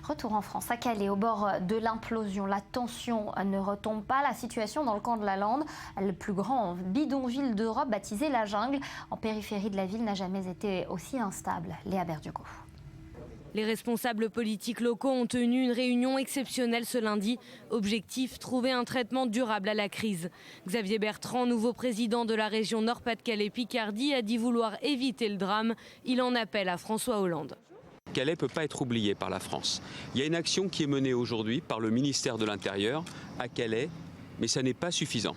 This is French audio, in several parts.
Retour en France, à Calais, au bord de l'implosion. La tension ne retombe pas. La situation dans le camp de la Lande, le plus grand bidonville d'Europe, baptisé la jungle, en périphérie de la ville, n'a jamais été aussi instable. Léa Berdugo. Les responsables politiques locaux ont tenu une réunion exceptionnelle ce lundi. Objectif, trouver un traitement durable à la crise. Xavier Bertrand, nouveau président de la région Nord-Pas-de-Calais-Picardie, a dit vouloir éviter le drame. Il en appelle à François Hollande. Calais ne peut pas être oublié par la France. Il y a une action qui est menée aujourd'hui par le ministère de l'Intérieur à Calais, mais ça n'est pas suffisant.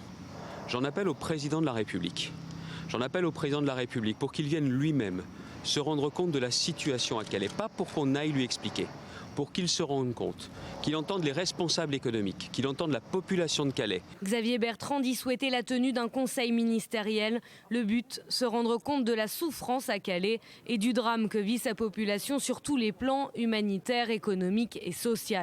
J'en appelle au président de la République. J'en appelle au président de la République pour qu'il vienne lui-même se rendre compte de la situation à Calais. Pas pour qu'on aille lui expliquer, pour qu'il se rende compte, qu'il entende les responsables économiques, qu'il entende la population de Calais. Xavier Bertrand dit souhaiter la tenue d'un conseil ministériel. Le but, se rendre compte de la souffrance à Calais et du drame que vit sa population sur tous les plans humanitaires, économiques et sociaux.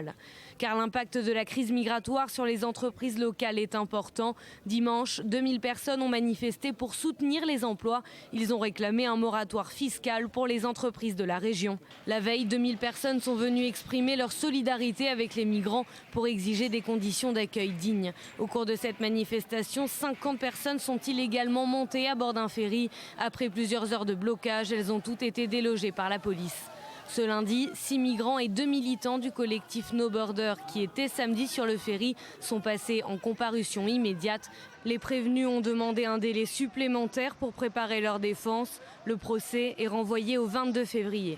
Car l'impact de la crise migratoire sur les entreprises locales est important. Dimanche, 2000 personnes ont manifesté pour soutenir les emplois. Ils ont réclamé un moratoire fiscal pour les entreprises de la région. La veille, 2000 personnes sont venues exprimer leur solidarité avec les migrants pour exiger des conditions d'accueil dignes. Au cours de cette manifestation, 50 personnes sont illégalement montées à bord d'un ferry. Après plusieurs heures de blocage, elles ont toutes été délogées par la police. Ce lundi, 6 migrants et 2 militants du collectif No Border qui étaient samedi sur le ferry sont passés en comparution immédiate. Les prévenus ont demandé un délai supplémentaire pour préparer leur défense. Le procès est renvoyé au 22 février.